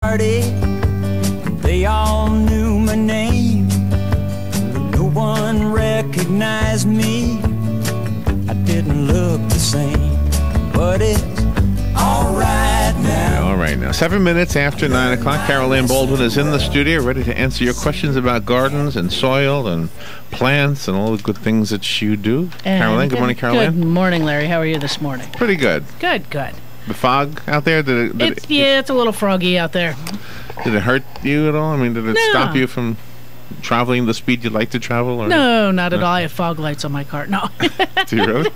party. They all knew my name. No one recognized me. I didn't look the same, but it's all right now. All right now. 7 minutes after 9 o'clock. Carol Ann Baldwin is in the studio, ready to answer your questions about gardens and soil and plants and all the good things that you do. Carol Ann, good morning, Carol Ann. Good morning, Larry. How are you this morning? Pretty good. Good. The fog out there, It's a little froggy out there. Did it hurt you at all? I mean, did it No. stop you from traveling the speed you'd like to travel? Or? No, not at all. I have fog lights on my car. No. Do you really?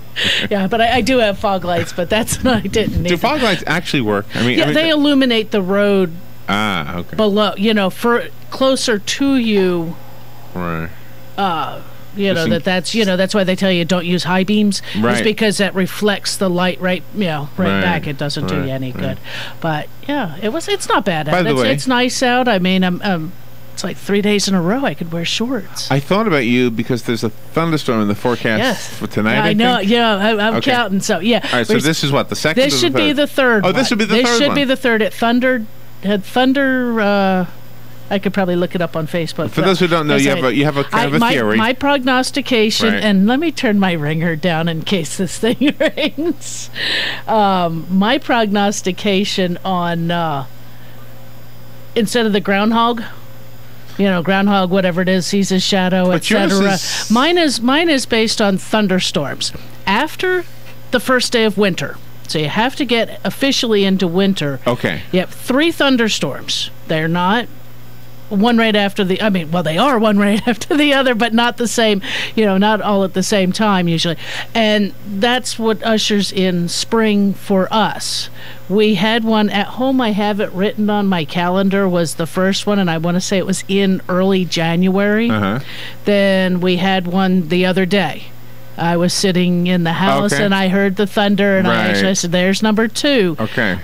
Yeah, but I do have fog lights, but that's not, I didn't need Do them. fog lights actually work? I mean, Yeah, they illuminate the road okay. below, for closer to you. Right. That's why they tell you don't use high beams. Right. It's because that reflects the light right back. It doesn't do you any good. But yeah, it's not bad. By the way, it's nice out. I mean, it's like 3 days in a row I could wear shorts. I thought about you because there's a thunderstorm in the forecast for tonight. I know. Yeah, I'm counting. So yeah. All right. So this is what, the second? This should be the third. Oh, this should be the third. This should be the third. It had thunder. I could probably look it up on Facebook. For those who don't know, you have a kind of a theory. My prognostication, right. And let me turn my ringer down in case this thing rings. My prognostication on instead of the groundhog, groundhog, whatever it is, sees his shadow, etc. Mine is based on thunderstorms after the first day of winter. So you have to get officially into winter. Okay. You have 3 thunderstorms. They're not one right after the, they are one right after the other, but not the same, not all at the same time usually. And that's what ushers in spring for us. We had one at home. I have it written on my calendar, was the first one, and I want to say it was in early January. Then we had one the other day. I was sitting in the house and I heard the thunder, and I said, there's number 2. Okay.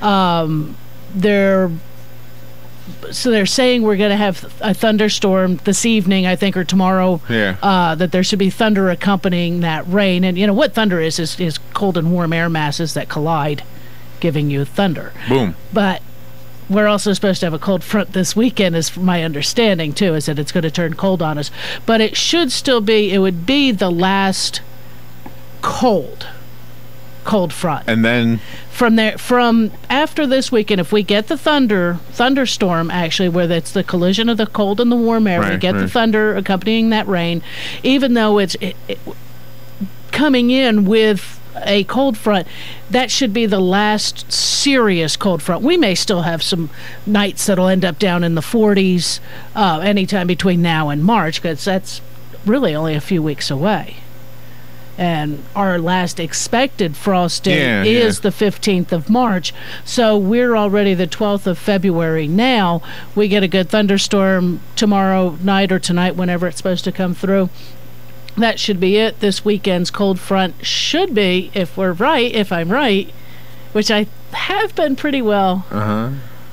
They're saying we're going to have a thunderstorm this evening, I think, or tomorrow. Yeah. That there should be thunder accompanying that rain. And what thunder is cold and warm air masses that collide, giving you thunder. Boom. But we're also supposed to have a cold front this weekend, is my understanding, too, is that it's going to turn cold on us. But it would be the last cold front. And then from after this weekend, if we get the thunderstorm, actually, where it's the collision of the cold and the warm air, we get the thunder accompanying that rain, even though it's coming in with a cold front, that should be the last serious cold front. We may still have some nights that'll end up down in the 40s anytime between now and March, because that's really only a few weeks away. And our last expected frost day is the 15th of March. So we're already the 12th of February now. We get a good thunderstorm tomorrow night or tonight, whenever it's supposed to come through. That should be it. This weekend's cold front should be, if I'm right, which I have been pretty well.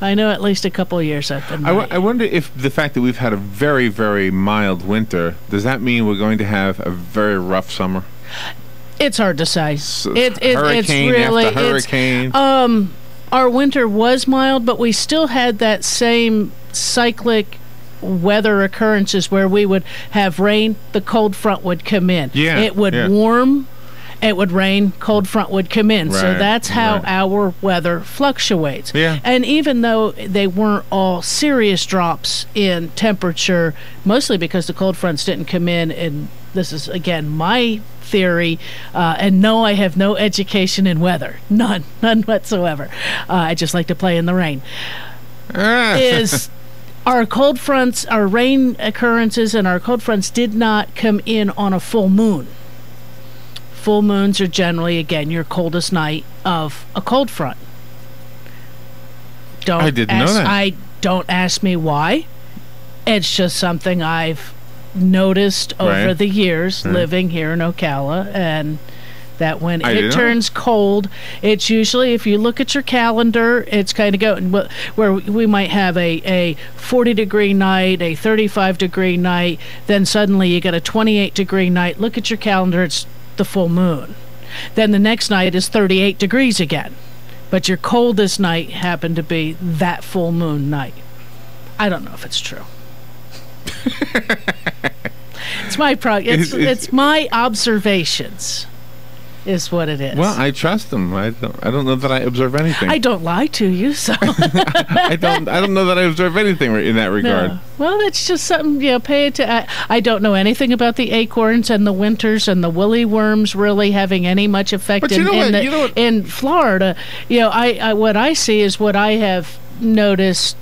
I know at least a couple of years I've been right. I wonder if the fact that we've had a very, very mild winter, does that mean we're going to have a very rough summer? It's hard to say. Hurricane after hurricane. Our winter was mild, but we still had that same cyclic weather occurrences where we would have rain, the cold front would come in. Yeah, it would warm, it would rain, cold front would come in. So that's how our weather fluctuates. Yeah. And even though they weren't all serious drops in temperature, mostly because the cold fronts didn't come in, and this is, again, my theory, and no, I have no education in weather. None whatsoever. I just like to play in the rain. Is our cold fronts, our rain occurrences and our cold fronts did not come in on a full moon. Full moons are generally, again, your coldest night of a cold front. I didn't know that. Don't ask me why. It's just something I've noticed over the years living here in Ocala, and that when it turns cold, it's usually, if you look at your calendar, it's kind of going where we might have a 40-degree night, a 35-degree night, then suddenly you get a 28-degree night. Look at your calendar, it's the full moon. Then the next night is 38 degrees again, but your coldest night happened to be that full moon night. I don't know if it's true. It's my it's my observations. Is what it is. Well, I trust them. I don't know that I observe anything. I don't lie to you, so I don't know that I observe anything in that regard. No. Well, it's just something, pay it to. I don't know anything about the acorns and the winters and the woolly worms really having any much effect in Florida. What I see is what I have noticed.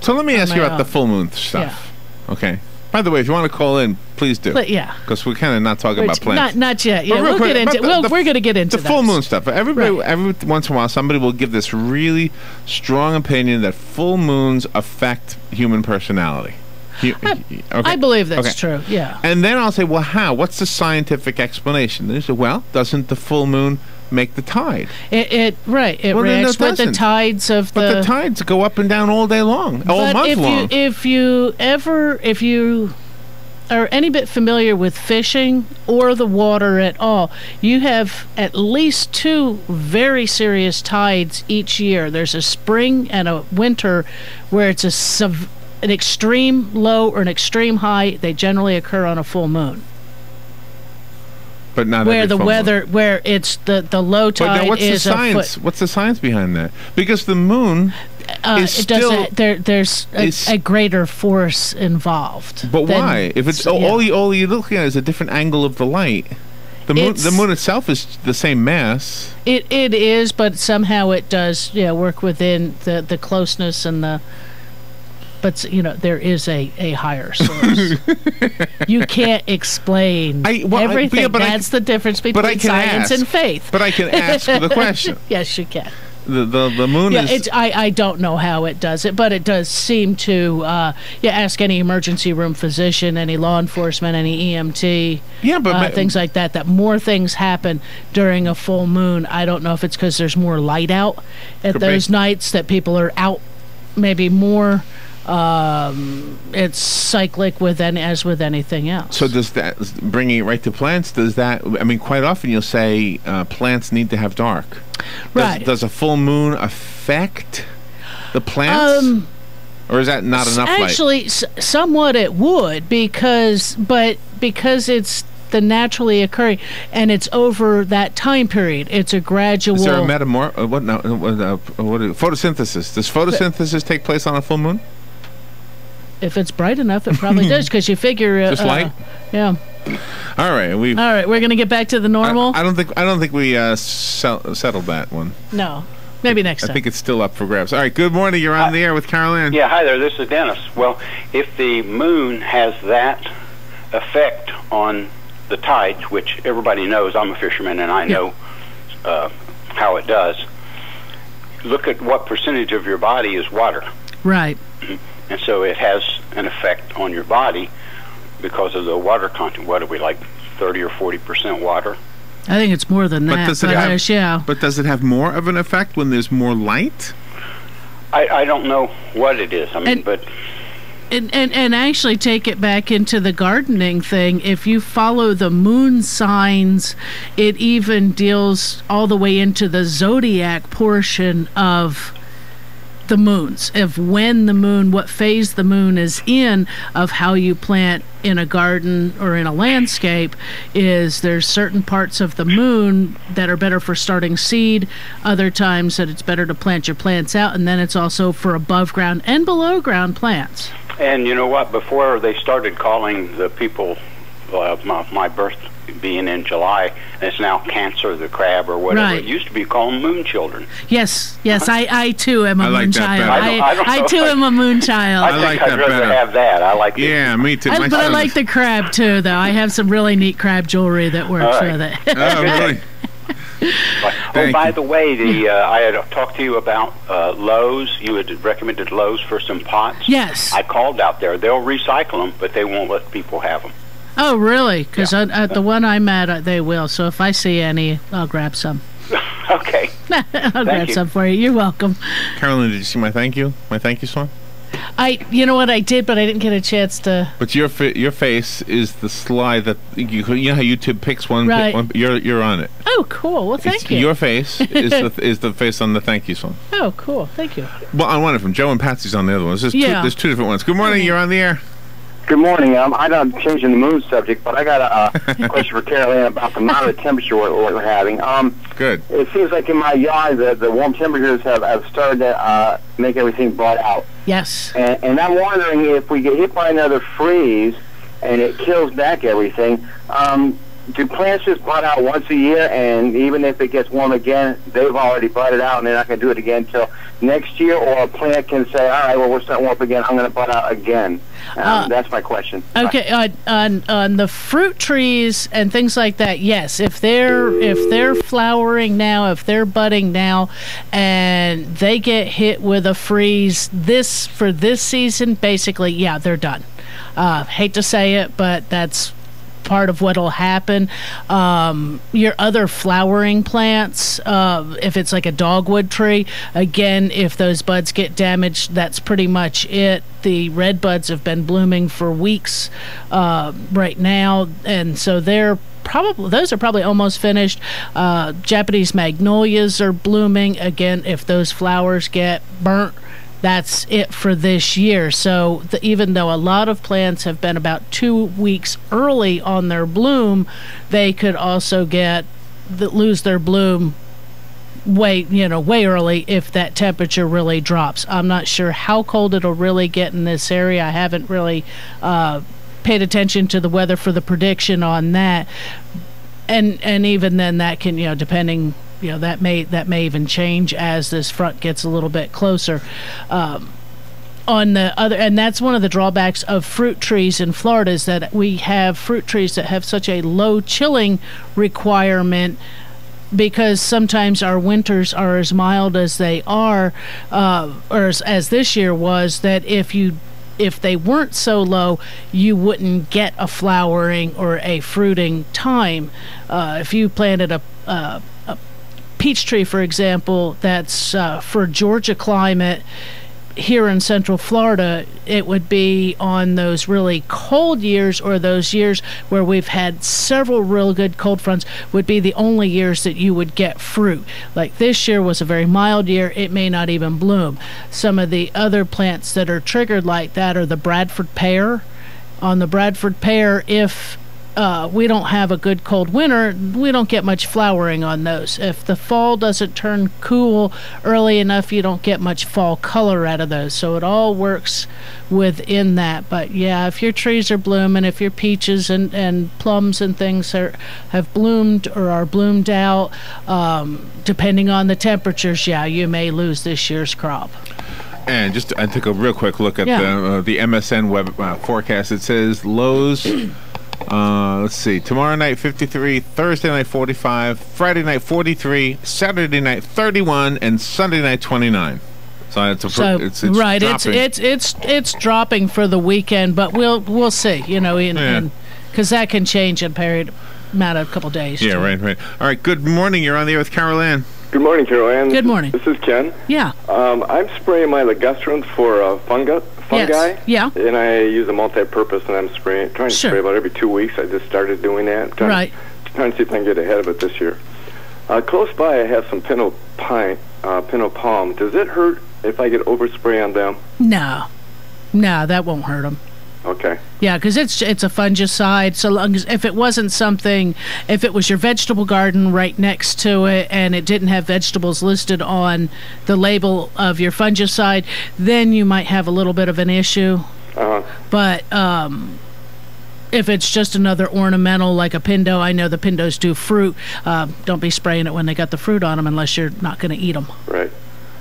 So let me ask you about the full moon stuff. Yeah. Okay. By the way, if you want to call in, please do. Yeah. Because we're kind of not talking about plants. Not yet. Yeah, we'll get into. We're going to get into the full moon stuff. Every once in a while, somebody will give this really strong opinion that full moons affect human personality. Okay. I believe that's true. Yeah. And then I'll say, well, how? What's the scientific explanation? They say, well, doesn't the full moon make the tide? It reacts with the tides of the. But the tides go up and down all day long, all month long. If you are any bit familiar with fishing or the water at all, you have at least 2 very serious tides each year. There's a spring and a winter where it's an extreme low or an extreme high. They generally occur on a full moon. But not where the weather, where it's the low tide is a foot. What's the science behind that? Because the moon is still there's a greater force involved. But why? If it's all you're looking at is a different angle of the light. The moon itself is the same mass. It is, but somehow it does work within the closeness and the. But there is a higher source. You can't explain everything. That's the difference between science and faith. But I can ask the question. Yes, you can. The moon is. I don't know how it does it, but it does seem to. Ask any emergency room physician, any law enforcement, any EMT. Things like that. That more things happen during a full moon. I don't know if it's because there's more light out at those nights that people are out, maybe more. It's cyclic as with anything else. So does that, bringing it right to plants, does that, quite often you'll say plants need to have dark. Right. Does a full moon affect the plants? Or is that not enough light? Actually, somewhat it would, because it's the naturally occurring, and it's over that time period. It's a gradual. Is there a photosynthesis? Does photosynthesis take place on a full moon? If it's bright enough, it probably does, because you figure just light. Yeah. All right, we're going to get back to the normal. I don't think we settled that one. No, maybe next time. I think it's still up for grabs. All right, good morning. You're on the air with Carol Ann. Yeah, hi there. This is Dennis. Well, if the moon has that effect on the tides, which everybody knows, I'm a fisherman and I know how it does. Look at what percentage of your body is water. Right. And so it has an effect on your body because of the water content. What are we, like 30 or 40% water? I think it's more than that. But does it have more of an effect when there's more light? I don't know what it is. And actually take it back into the gardening thing. If you follow the moon signs, it even deals all the way into the zodiac portion of the moons, of when the moon, what phase the moon is in, of how you plant in a garden or in a landscape. Is there's certain parts of the moon that are better for starting seed, other times that it's better to plant your plants out, and then it's also for above ground and below ground plants. And you know what, before they started calling the people my birth being in July, and it's now Cancer the crab or whatever. Right. It used to be called moon children. Yes, I too am a moon child. I too am a moon child. I think I'd rather have that. I like it. Yeah, me too. But I like the crab too, though. I have some really neat crab jewelry that works with it. Oh, really? By the way, I had talked to you about Lowe's. You had recommended Lowe's for some pots. Yes. I called out there. They'll recycle them, but they won't let people have them. Oh, really? Because at the one I'm at, they will. So if I see any, I'll grab some. Okay. I'll grab some for you. You're welcome. Carolyn, did you see my thank you? My thank you song? You know what, I did, but I didn't get a chance to. But your face is the slide that you know how YouTube picks one. Right. You're on it. Oh, cool. Well, thank you. Your face is the face on the thank you song. Oh, cool. Thank you. Well, on one of them, Joe and Patsy's on the other one. There's two different ones. Good morning. You're on the air. Good morning. I'm not changing the moon subject, but I got a question for Carol Ann about the amount of temperature we're having. Good. It seems like in my yard the warm temperatures have started to make everything bud out. Yes. And I'm wondering if we get hit by another freeze and it kills back everything, do plants just bud out once a year, and even if it gets warm again, they've already budded out and they're not going to do it again until next year? Or a plant can say, all right, well, we're starting warm up again, I'm going to bud out again. That's my question. Okay, on the fruit trees and things like that, yes. If they're flowering now, if they're budding now, and they get hit with a freeze for this season, basically, yeah, they're done. Hate to say it, but that's part of what'll happen. Your other flowering plants, if it's like a dogwood tree, again, if those buds get damaged, that's pretty much it. The red buds have been blooming for weeks right now, and so those are probably almost finished. Japanese magnolias are blooming. Again, if those flowers get burnt, that's it for this year. So even though a lot of plants have been about 2 weeks early on their bloom, they could also lose their bloom way early if that temperature really drops. I'm not sure how cold it'll really get in this area. I haven't really paid attention to the weather for the prediction on that. And even then, that can, depending, that may even change as this front gets a little bit closer. On the other, and that's one of the drawbacks of fruit trees in Florida, is that we have fruit trees that have such a low chilling requirement, because sometimes our winters are as mild as they are, or as this year was, that if they weren't so low, you wouldn't get a flowering or a fruiting time. If you planted a peach tree, for example, that's for Georgia climate, here in Central Florida, it would be on those really cold years, or those years where we've had several real good cold fronts, would be the only years that you would get fruit. Like this year was a very mild year, it may not even bloom. Some of the other plants that are triggered like that are the Bradford pear. On the Bradford pear, if we don't have a good cold winter, we don't get much flowering on those. If the fall doesn't turn cool early enough, you don't get much fall color out of those. So it all works within that. But yeah, if your trees are blooming, if your peaches and plums and things have bloomed or are bloomed out, depending on the temperatures, yeah, you may lose this year's crop. And I took a real quick look at the MSN web forecast. It says lows. Let's see. Tomorrow night 53, Thursday night 45, Friday night 43, Saturday night 31, and Sunday night 29. So it's right. Dropping. It's dropping for the weekend, but we'll see. Because that can change in a matter of a couple days. Yeah, too. right. All right. Good morning. You're on the air with Carol Ann. Good morning, Carol Ann. Good morning. This is Ken. Yeah. I'm spraying my ligustrum for fungi. Yes. Yeah. And I use a multi-purpose, and I'm trying to spray about every 2 weeks. I just started doing that. Trying to see if I can get ahead of it this year. Close by, I have some pinot palm. Does it hurt if I get overspray on them? No, that won't hurt them. Okay. Yeah, because it's a fungicide. So long as if it was your vegetable garden right next to it and it didn't have vegetables listed on the label of your fungicide, then you might have a little bit of an issue. But if it's just another ornamental like a Pindo, I know the Pindos do fruit. Don't be spraying it when they got the fruit on them unless you're not going to eat them. Right.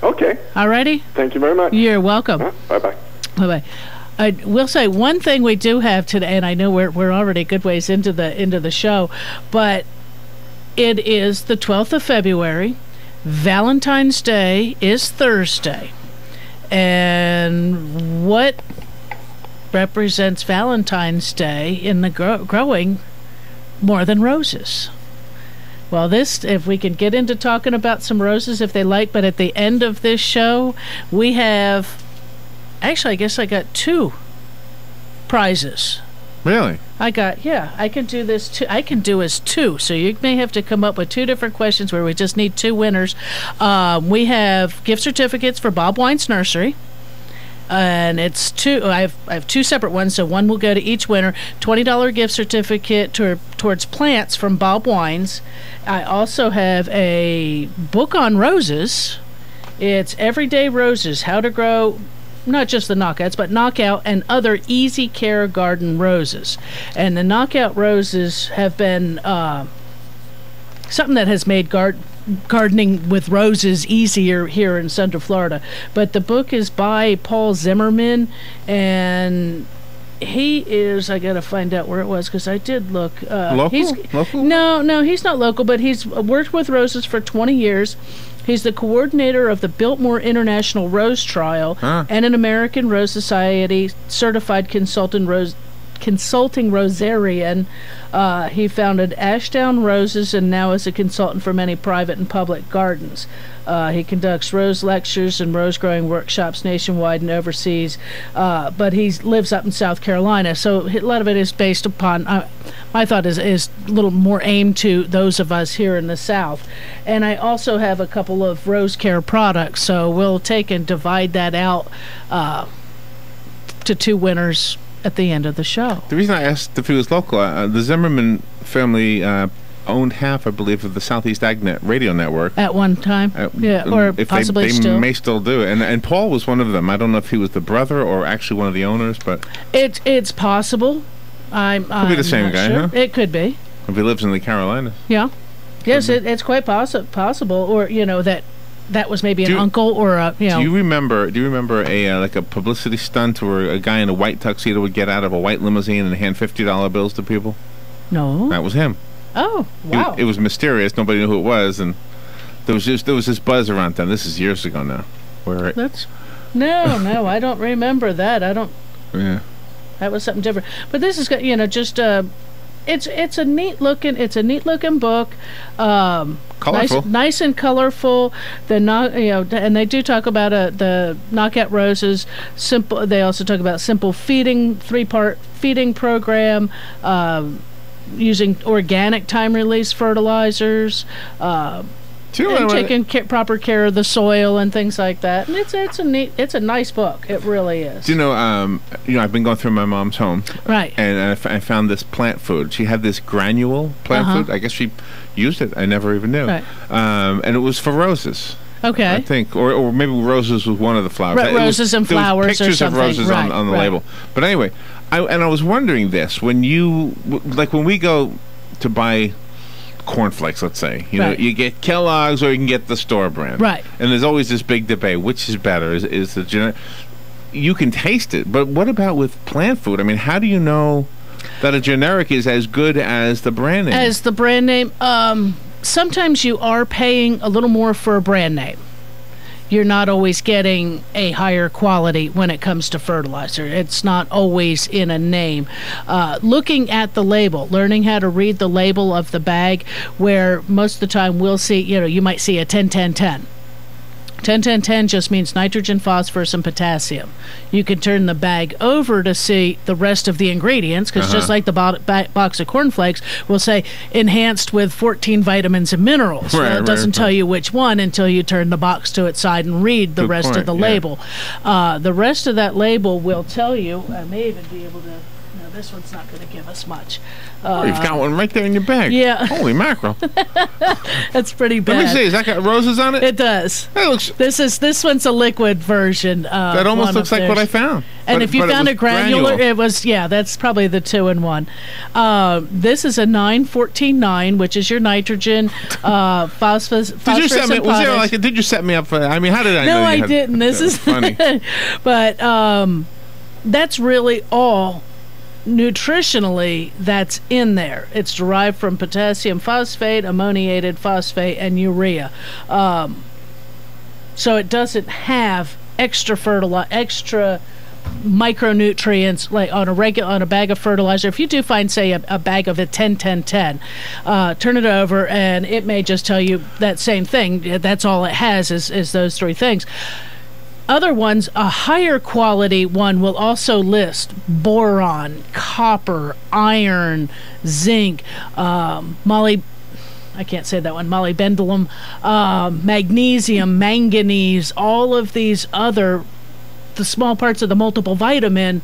Okay. All righty. Thank you very much. You're welcome. Bye-bye. Bye-bye. I will say one thing we do have today, and I know we're already a good ways into the show, but it is the 12th of February. Valentine's Day is Thursday. And what represents Valentine's Day in the growing more than roses? Well, if we can get into talking about some roses if they like, but at the end of this show, we have Actually, I guess I got 2 prizes. Really? I can do this too. I can do as 2. So you may have to come up with 2 different questions where we just need 2 winners. We have gift certificates for Bob Wine's Nursery. And it's 2. I have 2 separate ones, so one will go to each winner. $20 gift certificate towards plants from Bob Wines. I also have a book on roses. It's Everyday Roses: How to Grow not just the knockouts, but knockout and other easy care garden roses. And the knockout roses have been something that has made gardening with roses easier here in Central Florida. But the book is by Paul Zimmerman, and he is, I gotta find out where it was because I did look. Local? No, he's not local, but he's worked with roses for 20 years. He's the coordinator of the Biltmore International Rose Trial and an American Rose Society certified consulting rosarian. He founded Ashdown Roses and now is a consultant for many private and public gardens. He conducts rose lectures and rose growing workshops nationwide and overseas, but he lives up in South Carolina, so a lot of it is based upon, my thought is a little more aimed to those of us here in the South. And I also have a couple of rose care products, so we'll take and divide that out to 2 winners at the end of the show. The reason I asked if he was local, the Zimmerman family owned half, I believe, of the Southeast AgNet radio network. At one time? Or if possibly they still. may still do it. And Paul was one of them. I don't know if he was the brother or actually one of the owners, but... It's possible. Could be the same guy, sure. huh? It could be. If he lives in the Carolinas. Yeah. Yes, it's quite possible. Or, that was maybe an uncle or a, Do you remember a like a publicity stunt where a guy in a white tuxedo would get out of a white limousine and hand $50 bills to people? No. That was him. Oh, wow. It was mysterious. Nobody knew who it was, and there was this buzz around then. This is years ago now. No, I don't remember that. Yeah. That was something different. But this is just it's a neat looking book. Colorful. Nice and colorful. And they do talk about the knockout roses. Simple. They also talk about simple feeding, 3-part feeding program, using organic time release fertilizers, and taking proper care of the soil and things like that. And it's a nice book. It really is. Do you know? I've been going through my mom's home, right? And I found this plant food. She had this granule plant food. I guess she used it. I never even knew. Right. And it was for roses. Okay. I think, or maybe roses was one of the flowers. Roses and flowers, pictures or something. Of roses on the label. But anyway, I was wondering this when we go to buy cornflakes, let's say, you get Kellogg's or you can get the store brand, right? And there's always this big debate: which is better? Is the generic? You can taste it, but what about with plant food? I mean, how do you know that a generic is as good as the brand name? As the brand name, sometimes you are paying a little more for a brand name. You're not always getting a higher quality when it comes to fertilizer. It's not always in a name. Looking at the label, learning how to read the label of the bag, where most of the time we'll see, you might see a 10-10-10. 10-10-10 just means nitrogen, phosphorus, and potassium. You can turn the bag over to see the rest of the ingredients, because just like the box of cornflakes will say enhanced with 14 vitamins and minerals. It doesn't tell you which one until you turn the box to its side and read the rest of the label. The rest of that label will tell you, I may even be able to, this one's not going to give us much. You've got one right there in your bag. Yeah. Holy mackerel. That's pretty bad. Let me see. Has that got roses on it? It does. This one's a liquid version. That almost looks like what I found. And if you found a granular, it was, that's probably the 2-in-1. This is a 9-14-9, which is your nitrogen, phosphorus, and potash. Did you set me up for that? I mean, how did I know? No, I didn't. This is funny. But that's really all nutritionally that's in there. It's derived from potassium phosphate, ammoniated phosphate, and urea. So it doesn't have extra micronutrients like on a bag of fertilizer. If you do find, say, a bag of a 10-10-10, turn it over and it may just tell you that same thing. That's all it has is those 3 things. other ones, a higher quality one will also list boron, copper, iron, zinc, molybdenum, magnesium, manganese, all of these other, the small parts of the multiple vitamin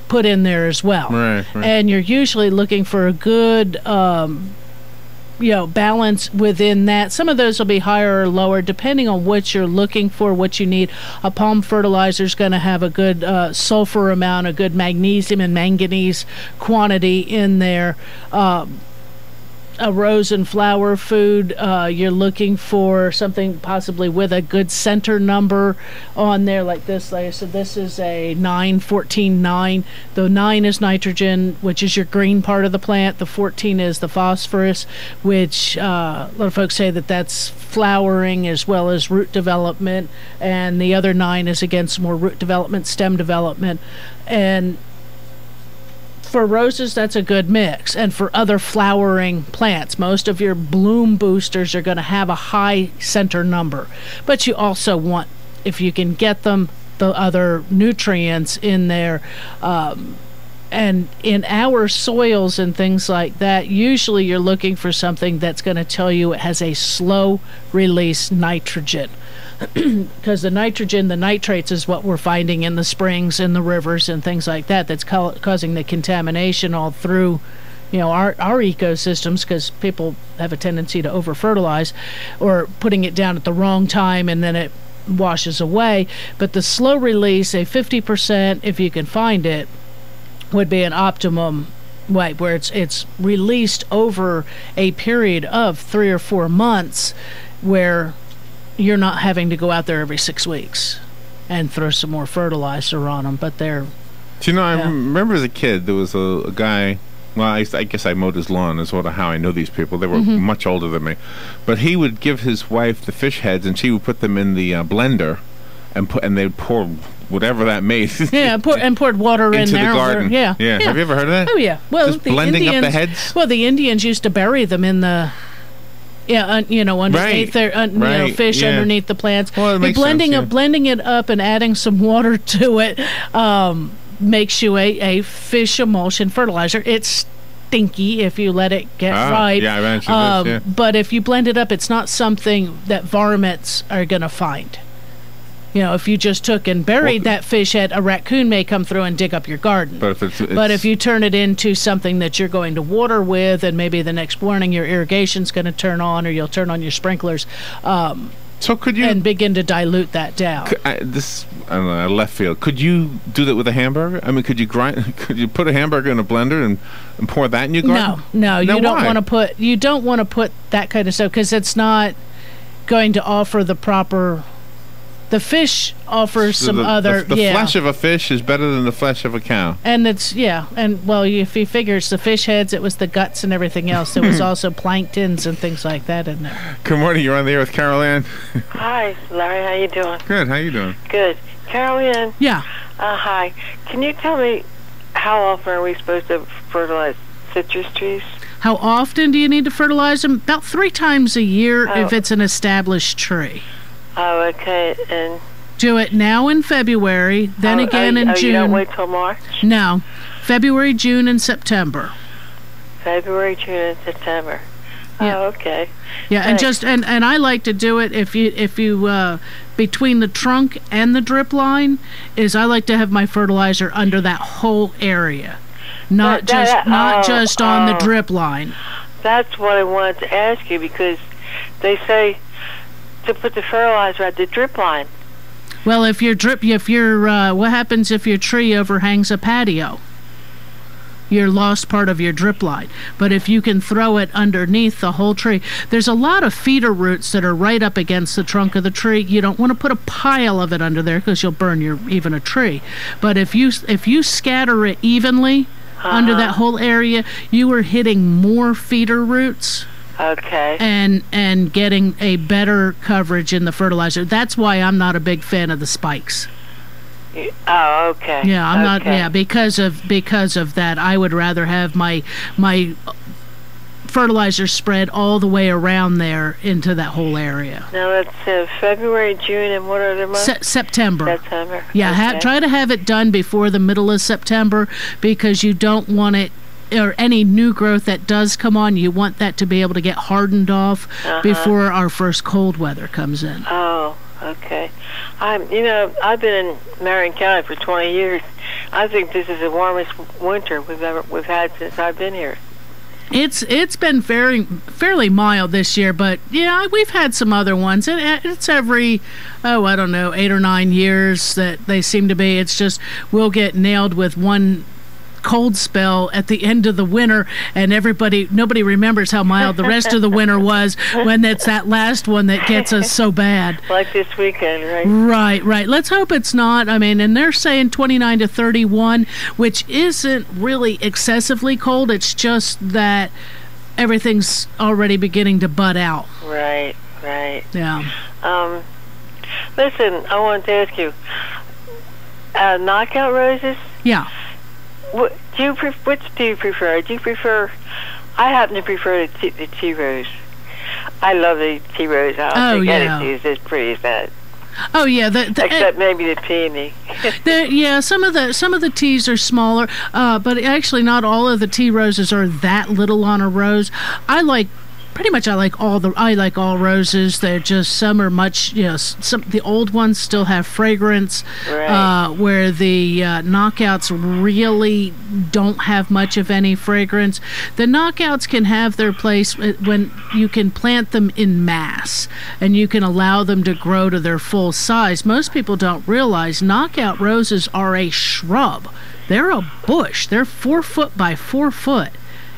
put in there as well. Right. And you're usually looking for a good balance within that. Some of those will be higher or lower depending on what you're looking for, what you need. A palm fertilizer is going to have a good sulfur amount, a good magnesium and manganese quantity in there. A rose and flower food, you're looking for something possibly with a good center number on there, like this. Like I said, this is a 9-14-9. The 9 is nitrogen, which is your green part of the plant. The 14 is the phosphorus, which a lot of folks say that's flowering as well as root development. And the other 9 is, again, some more root development, stem development. And for roses, that's a good mix. And for other flowering plants, most of your bloom boosters are going to have a high center number. But you also want, if you can get them, the other nutrients in there. And in our soils and things like that, usually you're looking for something that's going to tell you it has a slow release nitrogen. Because the nitrogen, the nitrates, is what we're finding in the springs and the rivers and things like that, that's causing the contamination all through our ecosystems, because people have a tendency to over-fertilize or putting it down at the wrong time and then it washes away. But the slow release, a 50%, if you can find it, would be an optimum way, where it's released over a period of 3 or 4 months, where you're not having to go out there every 6 weeks and throw some more fertilizer on them. But they're... I remember as a kid, there was a guy, well, I guess I mowed his lawn is sort of how I know these people. They were much older than me. But he would give his wife the fish heads, and she would put them in the blender, and they'd pour whatever that made. Poured water into in there. The garden. Yeah. Have you ever heard of that? Oh, yeah. Well, just blending up the heads? Well, the Indians used to bury them in the... underneath their fish underneath the plants. Well, it makes sense, blending it up and adding some water to it makes you a fish emulsion fertilizer. It's stinky if you let it get ripe. Yeah, I mentioned this, But if you blend it up, it's not something that varmints are going to find. If you just took and buried that fish head, a raccoon may come through and dig up your garden. But if you turn it into something that you're going to water with, and maybe the next morning your irrigation's going to turn on, or you'll turn on your sprinklers, so could you and begin to dilute that down? I don't know, left field. Could you do that with a hamburger? I mean, could you put a hamburger in a blender and pour that in your garden? No, you don't want to put. You don't want to put that kind of stuff, because it's not going to offer the proper. The fish offers some other... The flesh of a fish is better than the flesh of a cow. And if you figure it's the fish heads, it was the guts and everything else. There was also planktons and things like that in there. Good morning. You're on the air with Carol Ann. Hi, Larry. How you doing? Good. How you doing? Good. Carol Ann. Yeah. Hi. Can you tell me how often are we supposed to fertilize citrus trees? How often do you need to fertilize them? About 3 times a year if it's an established tree. Oh, okay. And do it now in February, then again in June. You don't wait till March? No. February, June, and September. February, June, and September. Yeah. Oh, okay. Yeah, Thanks. and I like to do it if you between the trunk and the drip line, is I like to have my fertilizer under that whole area, not just on the drip line. That's what I wanted to ask you, because they say to put the fertilizer at the drip line. Well, what happens if your tree overhangs a patio? You lost part of your drip line. But if you can throw it underneath the whole tree, there's a lot of feeder roots that are right up against the trunk of the tree. You don't want to put a pile of it under there, because you'll burn even a tree. But if you scatter it evenly under that whole area, you are hitting more feeder roots. Okay. And getting a better coverage in the fertilizer. That's why I'm not a big fan of the spikes. Oh, okay. Yeah, I'm not. Yeah, because of that, I would rather have my fertilizer spread all the way around there into that whole area. Now that's February, June, and what other month? September. September. Yeah, okay. Try to have it done before the middle of September, because you don't want it, or any new growth that does come on, you want that to be able to get hardened off before our first cold weather comes in. Oh, okay. I've been in Marion County for 20 years. I think this is the warmest winter we've had since I've been here. It's been fairly mild this year, but yeah, we've had some other ones. It's every, I don't know, 8 or 9 years that they seem to be. It's just we'll get nailed with one cold spell at the end of the winter, and nobody remembers how mild the rest of the winter was when it's that last one that gets us so bad. Like this weekend, right? Right. Let's hope it's not. I mean, and they're saying 29 to 31, which isn't really excessively cold. It's just that everything's already beginning to bud out. Right. Yeah. Listen, I wanted to ask you, knockout roses? Yeah. Which do you prefer? Do you prefer? I happen to prefer the tea rose. I love the tea rose. I don't think anything is as pretty as that. Oh yeah, except maybe the peony. Some of the teas are smaller, but actually not all of the tea roses are that little on a rose. I like all roses. They're just, some are much, the old ones still have fragrance, where the knockouts really don't have much of any fragrance. The knockouts can have their place when you can plant them in mass and you can allow them to grow to their full size. Most people don't realize knockout roses are a shrub. They're a bush. They're 4 foot by 4 foot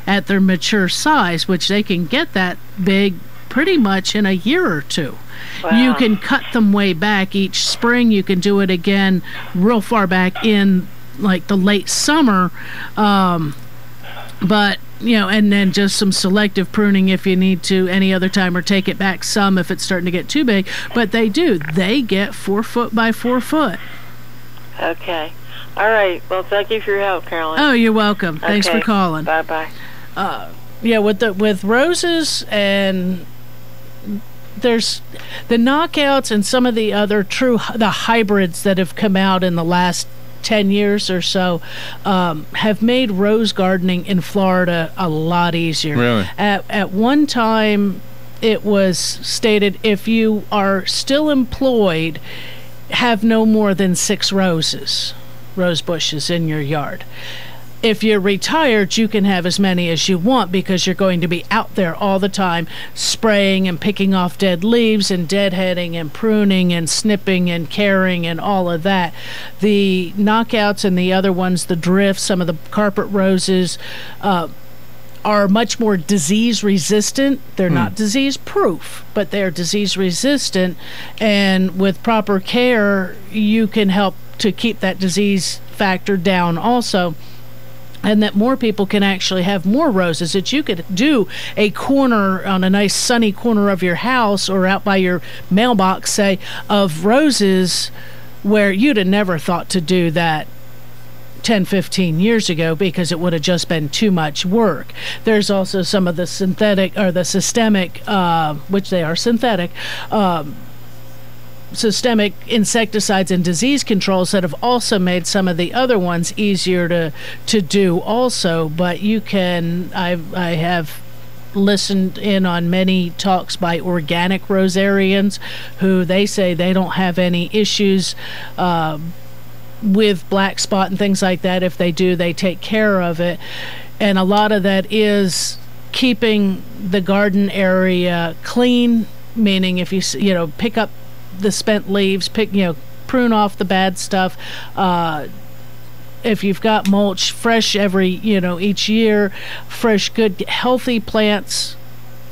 at their mature size, which they can get that big pretty much in a year or two. Wow. You can cut them way back each spring. You can do it again real far back in like the late summer. But, and then just some selective pruning if you need to any other time, or take it back some if it's starting to get too big. But they get 4 foot by 4 foot. Okay. All right. Well, thank you for your help, Carolyn. Oh, you're welcome. Okay. Thanks for calling. Bye-bye. With roses, and there's the knockouts and some of the other the hybrids that have come out in the last 10 years or so, have made rose gardening in Florida a lot easier. Really? At one time, it was stated if you are still employed, have no more than 6 rose bushes in your yard. If you're retired, you can have as many as you want, because you're going to be out there all the time spraying and picking off dead leaves and deadheading and pruning and snipping and caring and all of that. The knockouts and the other ones, the drifts, some of the carpet roses, are much more disease resistant. They're not disease proof, but they're disease resistant, and with proper care you can help to keep that disease factor down also. And that more people can actually have more roses. That you could do a corner on a nice sunny corner of your house or out by your mailbox, say, of roses, where you'd have never thought to do that 10, 15 years ago, because it would have just been too much work. There's also some of the synthetic or the systemic, which they are synthetic, systemic insecticides and disease controls that have also made some of the other ones easier to do also. But you can, I have listened in on many talks by organic rosarians who they say they don't have any issues with black spot and things like that. If they do, they take care of it. And a lot of that is keeping the garden area clean, meaning if you pick up the spent leaves, prune off the bad stuff. If you've got mulch, fresh every, each year, fresh, good, healthy plants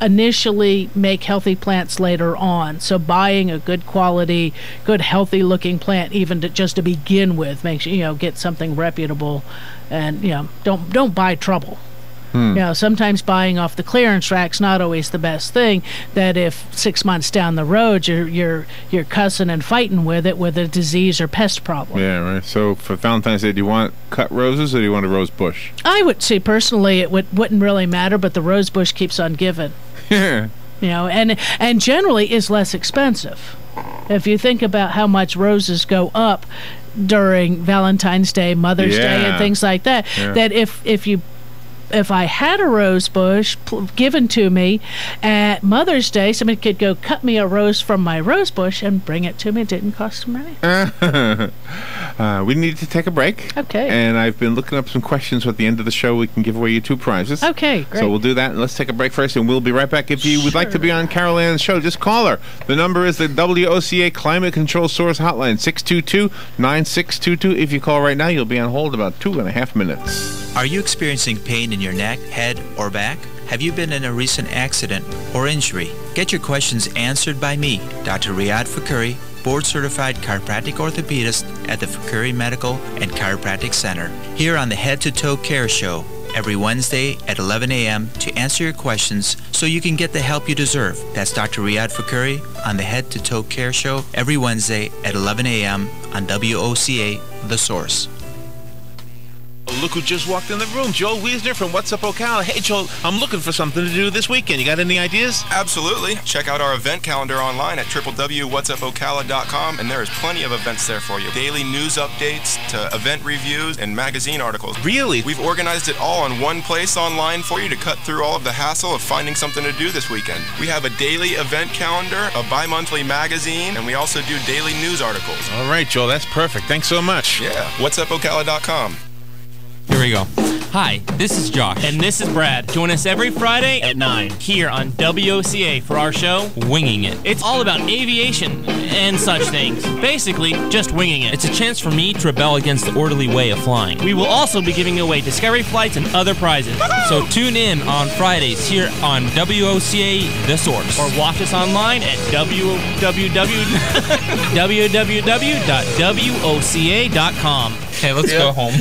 initially make healthy plants later on. So buying a good quality, good, healthy looking plant, even just to begin with, makes get something reputable, and don't buy trouble. You know, sometimes buying off the clearance rack's not always the best thing. That if 6 months down the road you're cussing and fighting with it with a disease or pest problem. Yeah, right. So for Valentine's Day, do you want cut roses or do you want a rose bush? I would say personally it wouldn't really matter, but the rose bush keeps on giving. Yeah. You know, and generally is less expensive. If you think about how much roses go up during Valentine's Day, Mother's Day, and things like that, that if I had a rose bush given to me at Mother's Day, somebody could go cut me a rose from my rose bush and bring it to me. It didn't cost money. We need to take a break. Okay. And I've been looking up some questions. At the end of the show, we can give away you 2 prizes. Okay, great. So we'll do that. And let's take a break first, and we'll be right back. If you would like to be on Carol Ann's show, just call her. The number is the WOCA Climate Control Source Hotline, 622-9622. If you call right now, you'll be on hold about 2.5 minutes. Are you experiencing pain in your neck, head, or back? Have you been in a recent accident or injury? Get your questions answered by me, Dr. Riyad Fakuri, board-certified chiropractic orthopedist at the Fakuri Medical and Chiropractic Center, here on the Head to Toe Care Show, every Wednesday at 11 a.m. to answer your questions so you can get the help you deserve. That's Dr. Riyad Fakuri on the Head to Toe Care Show, every Wednesday at 11 a.m. on WOCA, The Source. Look who just walked in the room. Joel Wiesner from What's Up Ocala. Hey, Joel, I'm looking for something to do this weekend. You got any ideas? Absolutely. Check out our event calendar online at www.whatsupocala.com, and there is plenty of events there for you. Daily news updates to event reviews and magazine articles. Really? We've organized it all in one place online for you to cut through all of the hassle of finding something to do this weekend. We have a daily event calendar, a bi-monthly magazine, and we also do daily news articles. All right, Joel, that's perfect. Thanks so much. Yeah. Whatsupocala.com. Here we go. Hi, this is Josh. And this is Brad. Join us every Friday at 9 here on WOCA for our show, Winging It. It's all about aviation and such things. Basically, just winging it. It's a chance for me to rebel against the orderly way of flying. We will also be giving away Discovery flights and other prizes. So tune in on Fridays here on WOCA The Source. Or watch us online at www.woca.com. Okay, let's go home.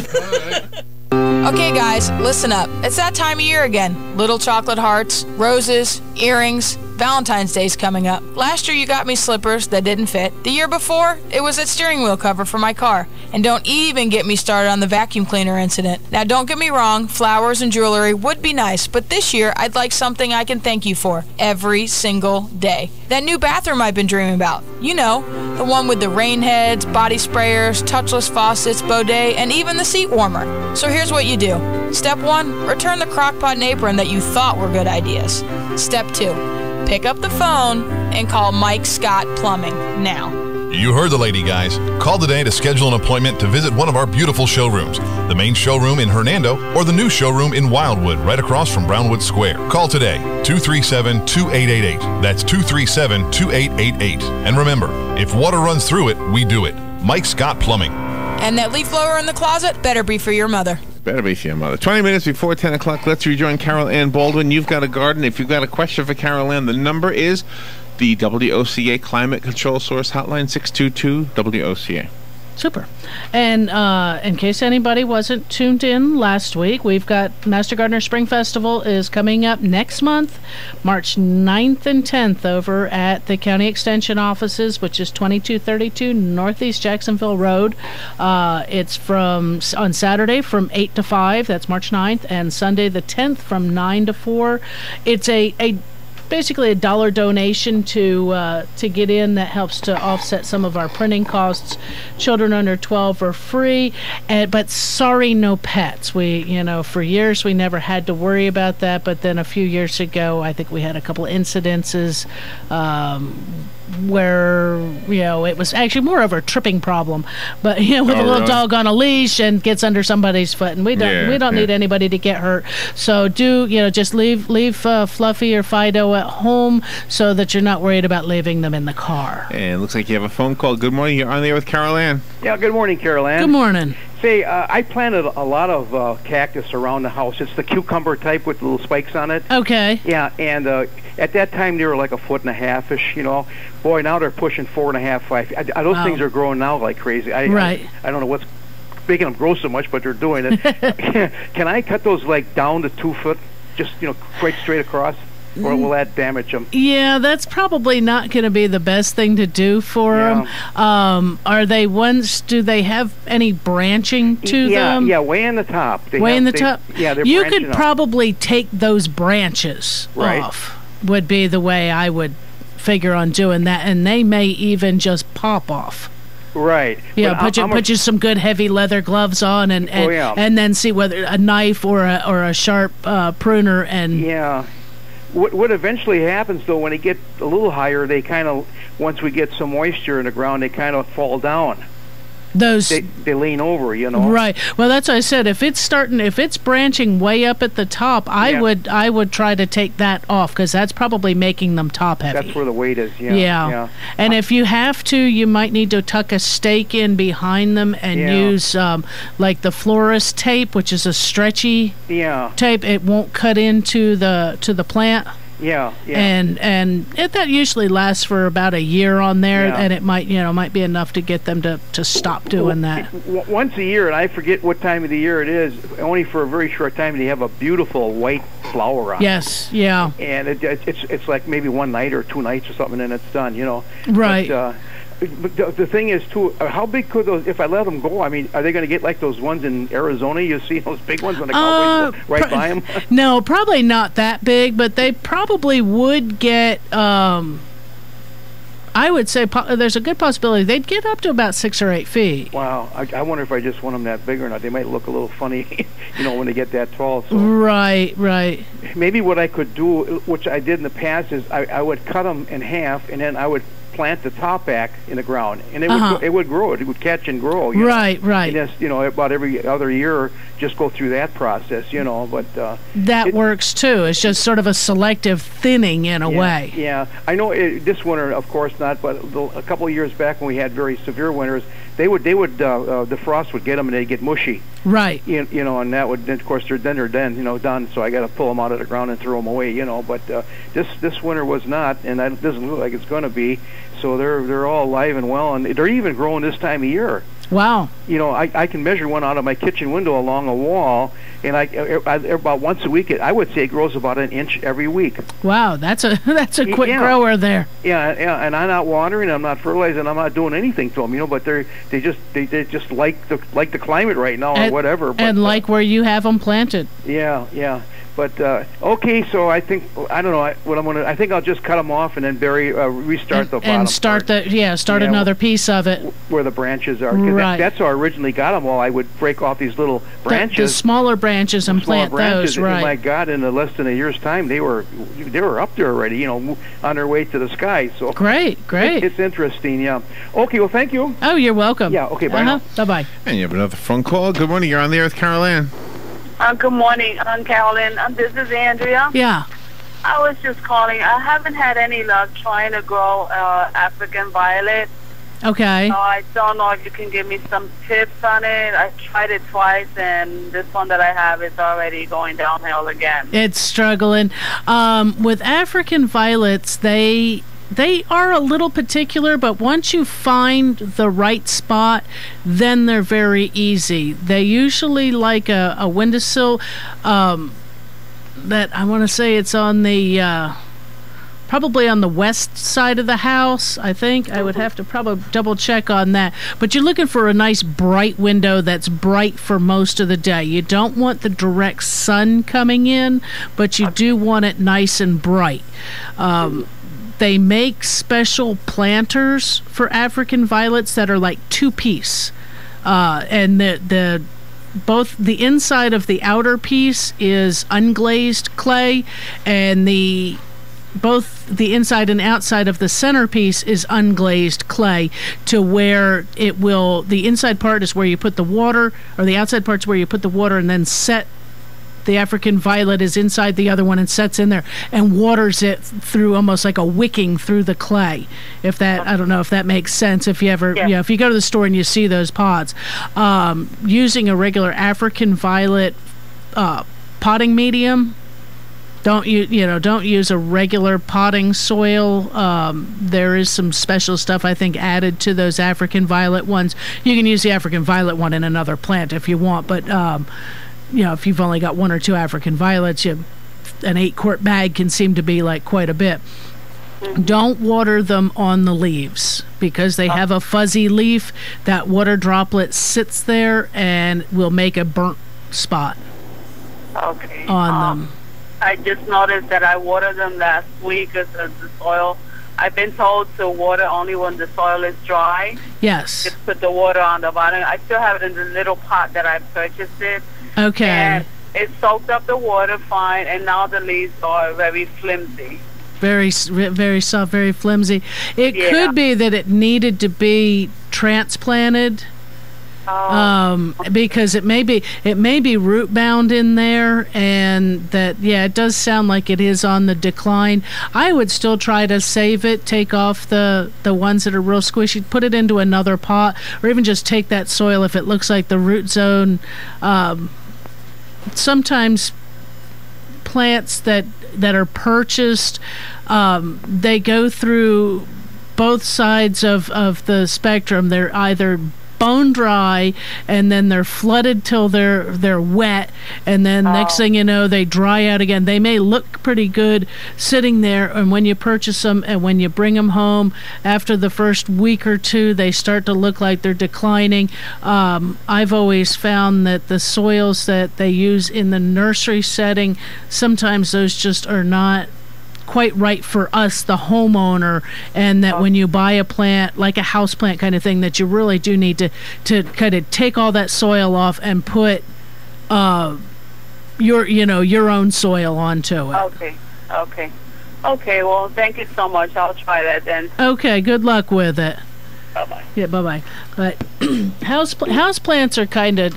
Okay, guys, listen up. It's that time of year again. Little chocolate hearts, roses, earrings. Valentine's Day's coming up. Last year you got me slippers that didn't fit. The year before, it was that steering wheel cover for my car. And don't even get me started on the vacuum cleaner incident. Now don't get me wrong, flowers and jewelry would be nice, but this year I'd like something I can thank you for every single day. That new bathroom I've been dreaming about. You know, the one with the rain heads, body sprayers, touchless faucets, bidet, and even the seat warmer. So here's what you do. Step 1, return the crockpot and apron that you thought were good ideas. Step 2, pick up the phone and call Mike Scott Plumbing now. You heard the lady, guys. Call today to schedule an appointment to visit one of our beautiful showrooms. The main showroom in Hernando or the new showroom in Wildwood right across from Brownwood Square. Call today, 237-2888. That's 237-2888. And remember, if water runs through it, we do it. Mike Scott Plumbing. And that leaf blower in the closet better be for your mother. Better be for your mother. 20 minutes before 10 o'clock, let's rejoin Carol Ann Baldwin. You've got a garden. If you've got a question for Carol Ann, the number is the WOCA Climate Control Source Hotline, 622-WOCA. Super. And in case anybody wasn't tuned in last week, we've got Master Gardener Spring Festival is coming up next month, March 9th and 10th, over at the County Extension offices, which is 2232 Northeast Jacksonville Road. It's on Saturday from 8 to 5, that's March 9th, and Sunday the 10th from 9 to 4. It's basically a $1 donation to get in. That helps to offset some of our printing costs. Children under 12 are free, but sorry, no pets. For years we never had to worry about that, but then a few years ago, I think we had a couple of incidences where it was actually more of a tripping problem, but with a little dog on a leash and gets under somebody's foot, and we don't need anybody to get hurt. So just leave Fluffy or Fido at home so that you're not worried about leaving them in the car. And it looks like you have a phone call. Good morning. You're on there with Carol Ann. Yeah, good morning, Carol Ann. Good morning. Say, I planted a lot of cactus around the house. It's the cucumber type with little spikes on it. Okay. Yeah, and at that time they were like 1.5-ish, Boy, now they're pushing 4.5, 5. Those things are growing now like crazy. I don't know what's making them grow so much, but they're doing it. Can I cut those like down to 2 foot, just quite straight across? Or will that damage them? Yeah, that's probably not going to be the best thing to do for them. Are they ones? Do they have any branching to them? Yeah, way in the top. Way in the top. Yeah, they're you could branching probably take those branches off. Would be the way I would figure on doing that, and they may even just pop off. Right. Yeah, put you some good heavy leather gloves on, and then see whether a knife or a sharp pruner and. Yeah. What eventually happens, though, when they get a little higher, they kind of, once we get some moisture in the ground, they kind of fall down. They lean over, Right. Well, that's what I said. If it's branching way up at the top, I would try to take that off, because that's probably making them top heavy. That's where the weight is. Yeah. And if you have to, you might need to tuck a stake in behind them and use like the florist tape, which is a stretchy tape. It won't cut into the plant. Yeah. And that usually lasts for about a year on there, and it might be enough to get them to stop doing that. Once a year, and I forget what time of the year it is, only for a very short time, they have a beautiful white flower on. Yes, yeah. And it's like maybe one night or 2 nights or something, and it's done, Right. But the thing is, too, how big could those, if I let them go, I mean, are they going to get like those ones in Arizona? You see those big ones when the cowboys go right by them? No, probably not that big, but they probably would get, I would say there's a good possibility they'd get up to about 6 or 8 feet. Wow. I wonder if I just want them that big or not. They might look a little funny, when they get that tall. So. Right. Maybe what I could do, which I did in the past, is I would cut them in half, and then I would plant the top back in the ground, and it would grow. It would catch and grow. Right. And just, about every other year, just go through that process. But that works too. It's just sort of a selective thinning in a way. Yeah, I know this winter, of course not, but a couple of years back when we had very severe winters, the frost would get them and they'd get mushy. Right. And that would, of course, they're done. So I got to pull them out of the ground and throw them away. But this winter was not, and it doesn't look like it's going to be. So they're all alive and well, and they're even growing this time of year. Wow. I can measure one out of my kitchen window along a wall, and I about once a week, I would say it grows about an inch every week. Wow, that's a quick grower there. Yeah, and I'm not watering, I'm not fertilizing, I'm not doing anything to them, but they just like the climate right now or whatever. But, and like where you have them planted. Yeah. But okay, so I think I don't know what I'm gonna. I think I'll just cut them off and then restart the bottom and start part. Another piece of it where the branches are. Right. That's how I originally got them. Well, I would break off these little branches, the smaller branches, and plant those. Right. And my God, in less than a year's time, they were up there already. On their way to the sky. So great. It's interesting. Yeah. Okay. Well, thank you. Oh, you're welcome. Yeah. Okay. Bye. Now. Bye. And you have another phone call. Good morning. You're on the air with Carol Ann. Good morning, Carolyn. This is Andrea. Yeah. I was just calling. I haven't had any luck trying to grow African violet. Okay. So I don't know if you can give me some tips on it. I tried it twice, and this one that I have is already going downhill again. It's struggling. With African violets, they are a little particular, but once you find the right spot, then they're very easy. They usually like a windowsill that I want to say it's on the probably on the west side of the house, I think. I would have to probably double check on that. But you're looking for a nice bright window that's bright for most of the day. You don't want the direct sun coming in, but you do want it nice and bright. They make special planters for African violets that are like 2-piece, and both the inside of the outer piece is unglazed clay, and both the inside and outside of the centerpiece is unglazed clay, to where the inside part is where you put the water, or the outside part's where you put the water, and then set. The African violet is inside the other one and sets in there and waters it through almost like a wicking through the clay. I don't know if that makes sense. If you ever, if you go to the store and you see those pods, using a regular African violet potting medium Don't use a regular potting soil. There is some special stuff I think added to those African violet ones. You can use the African violet one in another plant if you want, but if you've only got 1 or 2 African violets, an 8-quart bag can seem to be like quite a bit. Don't water them on the leaves because they have a fuzzy leaf. That water droplet sits there and will make a burnt spot on them. I just noticed that I watered them last week because of the soil. I've been told to water only when the soil is dry. Yes. Just put the water on the bottom. I still have it in the little pot that I purchased it. Okay. And it soaked up the water fine, and now the leaves are very flimsy. Very, very soft, very flimsy. It could be that it needed to be transplanted. Because it may be root bound in there, and that it does sound like it is on the decline. I would still try to save it, take off the ones that are real squishy, put it into another pot, or even just take that soil if it looks like the root zone. Sometimes plants that are purchased, they go through both sides of the spectrum. They're either bone dry, and then they're flooded till they're wet, and then next thing you know, they dry out again. They may look pretty good sitting there, and when you purchase them and when you bring them home, after the first week or 2, they start to look like they're declining. I've always found that the soils that they use in the nursery setting, sometimes those just are not quite right for us, the homeowner, and that when you buy a plant, like a house plant kind of thing, that you really do need to kind of take all that soil off and put your own soil onto it. Okay. Well, thank you so much. I'll try that then. Okay. Good luck with it. Bye-bye. Yeah, bye-bye. But house plants are kind of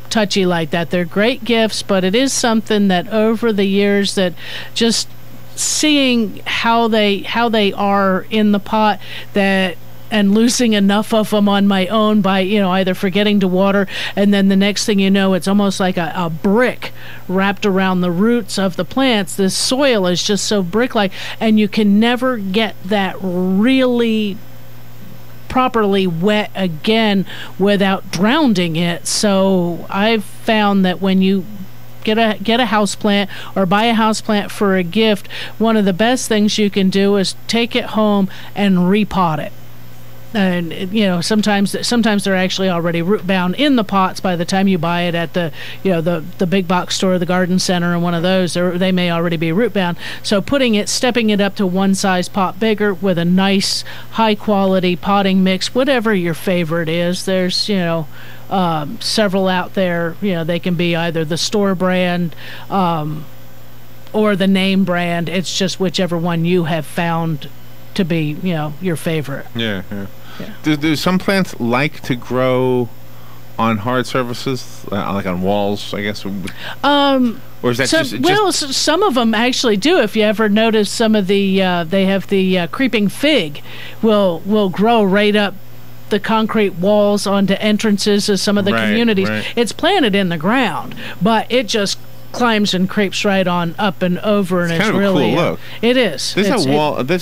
touchy like that. They're great gifts, but it is something that over the years that just seeing how they are in the pot, and losing enough of them on my own by either forgetting to water, and then the next thing you know, it's almost like a brick wrapped around the roots of the plants. The soil is just so brick-like, and you can never get that really properly wet again without drowning it. So I've found that when you get a house plant or buy a house plant for a gift, one of the best things you can do is take it home and repot it. And sometimes they're actually already root bound in the pots by the time you buy it at the big box store, the garden center, and one of those, they may already be root bound. So stepping it up to one size pot bigger with a nice high quality potting mix, whatever your favorite is. There's several out there. They can be either the store brand or the name brand. It's just whichever one you have found to be your favorite. Yeah. Do some plants like to grow on hard surfaces, like on walls, I guess? Or is that some of them actually do. If you ever notice, some of the they have the creeping fig will grow right up the concrete walls onto entrances of some of the communities. Right. It's planted in the ground, but it just climbs and creeps right on up and over, and it's kind of really a cool look. It is. There's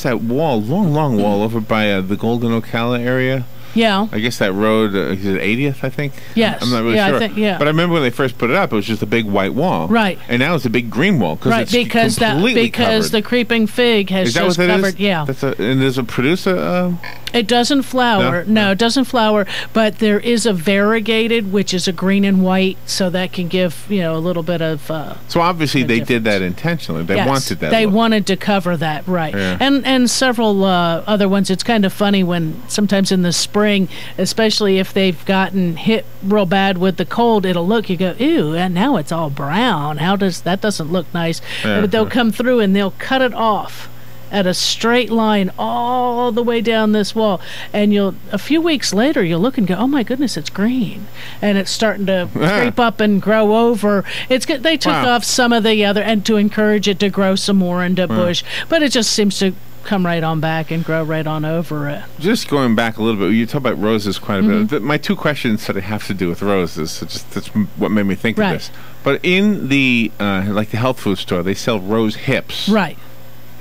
that wall, long wall over by the Golden Ocala area. Yeah. I guess that road, is it 80th, I think? Yes. I'm not really sure. But I remember when they first put it up, it was just a big white wall. Right. And now it's a big green wall. Right, because the creeping fig has just covered. Yeah. And does it produce a... It doesn't flower. No, it doesn't flower. But there is a variegated, which is a green and white, so that can give a little bit of. So obviously they did that intentionally. They wanted that. They wanted to cover that, right? Yeah. And several other ones. It's kind of funny when sometimes in the spring, especially if they've gotten hit real bad with the cold, it'll look. You go, ew, and now it's all brown. That doesn't look nice. Yeah, but they'll come through and they'll cut it off at a straight line all the way down this wall, and a few weeks later you'll look and go, oh my goodness, it's green, and it's starting to creep up and grow over. It's good. They took off some of the other and to encourage it to grow some more into bush, but it just seems to come right on back and grow right on over it. Just going back a little bit, you talk about roses quite a bit. My two questions sort of have to do with roses. So that's what made me think of this. But in the like the health food store, they sell rose hips. Right.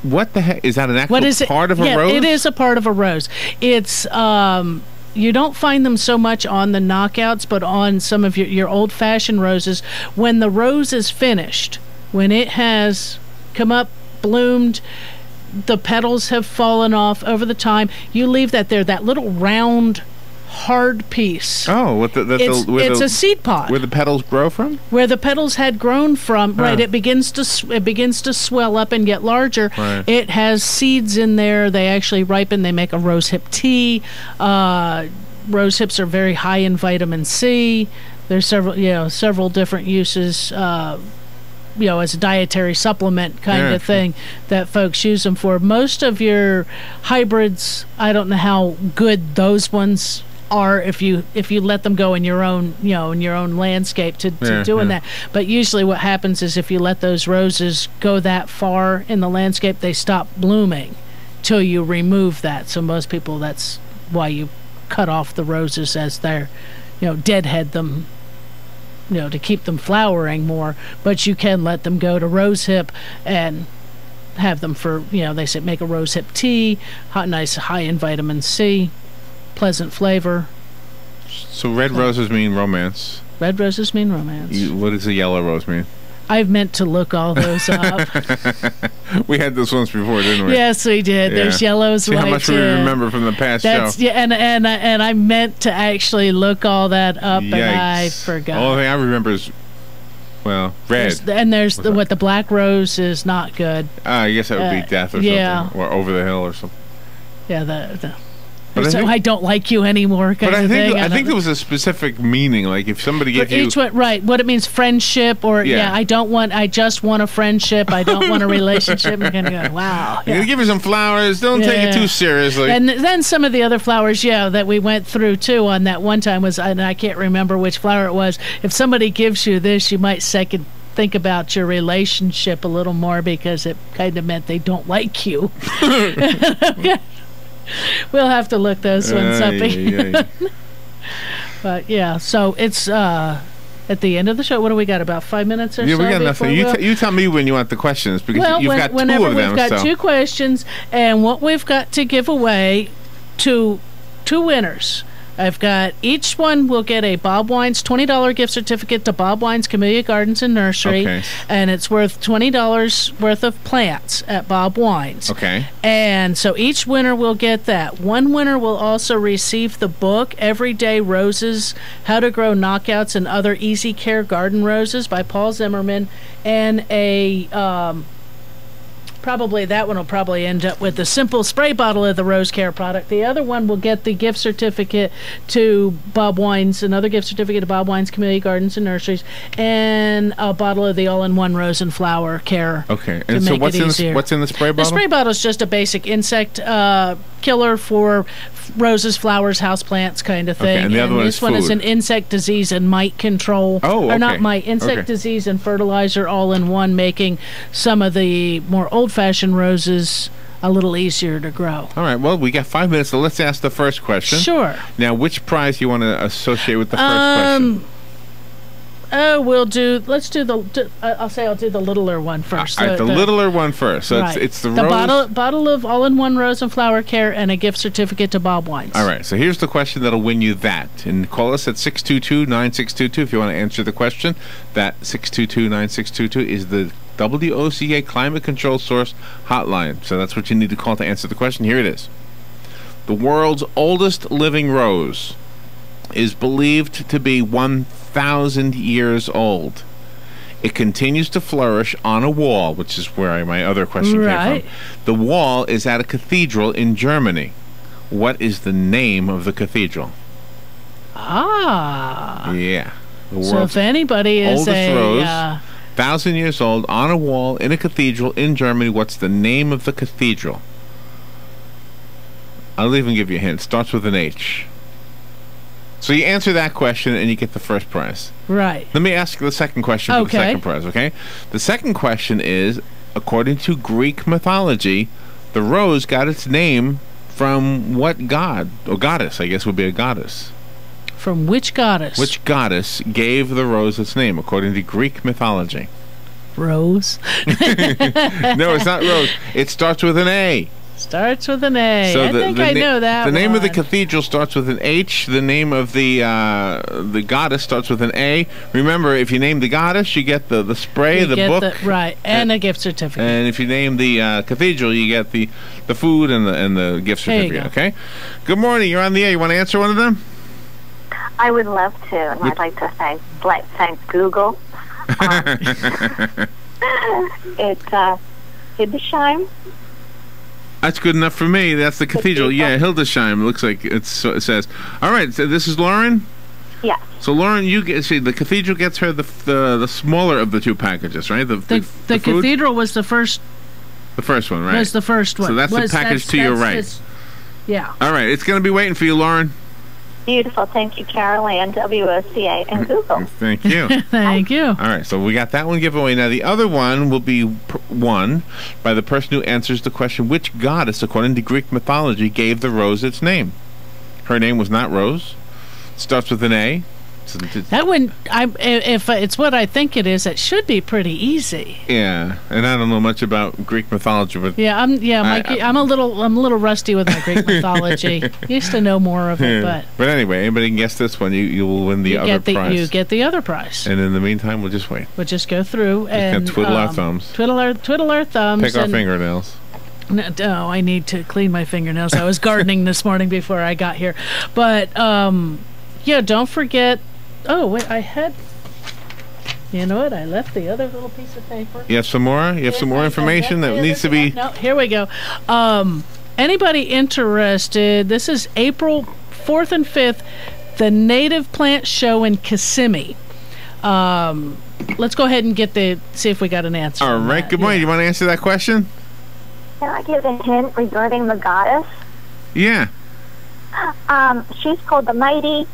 What the heck is that? An actual part of a rose? It is a part of a rose. It's you don't find them so much on the knockouts, but on some of your old-fashioned roses. When the rose is finished, when it has come up, bloomed, the petals have fallen off over the time, you leave that there, that little round, hard piece. Oh, it's a seed pod. Where the petals grow from? Where the petals had grown from, right? It begins to swell up and get larger. Right. It has seeds in there. They actually ripen. They make a rose hip tea. Rose hips are very high in vitamin C. There's several different uses. As a dietary supplement kind of thing that folks use them for. Most of your hybrids, I don't know how good those ones are if you let them go in your own landscape to doing that. But usually what happens is if you let those roses go that far in the landscape, they stop blooming till you remove that. So most people, that's why you cut off the roses as they're deadhead them, to keep them flowering more. But you can let them go to rose hip and have them for, they say make a rose hip tea, nice high in vitamin C, pleasant flavor. So red roses mean romance. Red roses mean romance. What does a yellow rose mean? I've meant to look all those up. We had this once before, didn't we? Yes, we did. Yeah. There's yellows, See white. How much we remember from the past show. Yeah, and I meant to actually look all that up, and I forgot. The only thing I remember is, red. There's the black rose is not good. I guess that would be death or something, or over the hill or something. Yeah, I don't like you anymore. I think there was a specific meaning. Like if somebody gave you each one, right? What it means, friendship, or I just want a friendship. I don't want a relationship. You're gonna go, wow. You're gonna give her some flowers. Don't take it too seriously. And then some of the other flowers, that we went through too on that one time was, and I can't remember which flower it was. If somebody gives you this, you might think about your relationship a little more because it kind of meant they don't like you. We'll have to look those ones up. But so it's at the end of the show. What do we got? About 5 minutes or so? Yeah, we got nothing. You tell me when you want the questions because you've got two of them. We've got two questions, and what we've got to give away to two winners. I've got each one will get a Bob Wines $20 gift certificate to Bob Wines Camellia Gardens and Nursery, and it's worth $20 worth of plants at Bob Wines. Okay. And so each winner will get that. One winner will also receive the book Everyday Roses: How to Grow Knockouts and Other Easy Care Garden Roses by Paul Zimmerman, and a probably that one will probably end up with the simple spray bottle of the Rose Care product. The other one will get the gift certificate to Bob Wines, another gift certificate to Bob Wines Camellia Gardens and Nurseries, and a bottle of the all-in-one Rose and Flower Care. Okay. And so what's in the spray bottle? The spray bottle is just a basic insect killer for roses, flowers, houseplants kind of thing. Okay, and the other one this one is an insect disease and mite control. Oh, okay. Or not mite, insect disease and fertilizer all in one, making some of the more old-fashioned roses a little easier to grow. All right. Well, we got 5 minutes, so let's ask the first question. Sure. Now, which prize do you want to associate with the first question? I'll do the littler one first. All right, the littler one first. So it's the rose. Bottle of all-in-one Rose and Flower Care and a gift certificate to Bob Wines. All right, so here's the question that'll win you that. And call us at 622-9622 if you want to answer the question. That 622-9622 is the WOCA Climate Control Source hotline. So that's what you need to call to answer the question. Here it is. The world's oldest living rose is believed to be 1,000 years old. It continues to flourish on a wall, which is where my other question came from. The wall is at a cathedral in Germany. What is the name of the cathedral? Yeah. So if anybody is a rose, 1,000 years old, on a wall in a cathedral in Germany, what's the name of the cathedral? I'll even give you a hint. It starts with an H. So you answer that question and you get the first prize. Right. Let me ask the second question for the second prize, okay? The second question is, according to Greek mythology, The rose got its name from what god? Or goddess, I guess would be a goddess. From which goddess? Which goddess gave the rose its name, according to Greek mythology? Rose? No, it's not Rose. It starts with an A. Starts with an A. So I think I know that. The name one. of the cathedral starts with an H. The name of the goddess starts with an A. Remember, if you name the goddess, you get the spray, you the get book, right, and a gift certificate. And if you name the cathedral, you get the food and the gift certificate. Okay. Good morning. You're on the air. You want to answer one of them? I would love to, and I'd like to thank Google. It's Hildesheim. That's good enough for me. That's the cathedral. Yeah, Hildesheim. Looks like it says. All right. So this is Lauren. Yeah. So Lauren, the cathedral gets her the smaller of the two packages, right? The cathedral was the first. The first one, right? Was the first one. So that's the package to your right. Yeah. All right. It's going to be waiting for you, Lauren. Beautiful. Thank you, Carol Ann, WOCA, and Google. Thank you. Thank you. All right, so we got that one giveaway. Now, the other one will be won by the person who answers the question, which goddess, according to Greek mythology, gave the rose its name? Her name was not Rose. It starts with an A. That one, if it's what I think it is, it should be pretty easy. Yeah, and I don't know much about Greek mythology, but Mikey, I'm a little rusty with my Greek mythology. Used to know more of it, but anyway, anybody can guess this one, you will win the other prize. You get the other prize. And in the meantime, we'll just wait. We'll just go through and twiddle our thumbs. Twiddle our thumbs. Pick our fingernails. No, I need to clean my fingernails. I was gardening this morning before I got here, but don't forget. Oh, wait, I had... You know what? I left the other little piece of paper. You have some more? You have some more information that needs to be... No, here we go. Anybody interested, this is April 4th and 5th, the Native Plant Show in Kissimmee. Let's go ahead and see if we got an answer. All right, good morning. You want to answer that question? Can I give a hint regarding the goddess? Yeah. She's called the Mighty.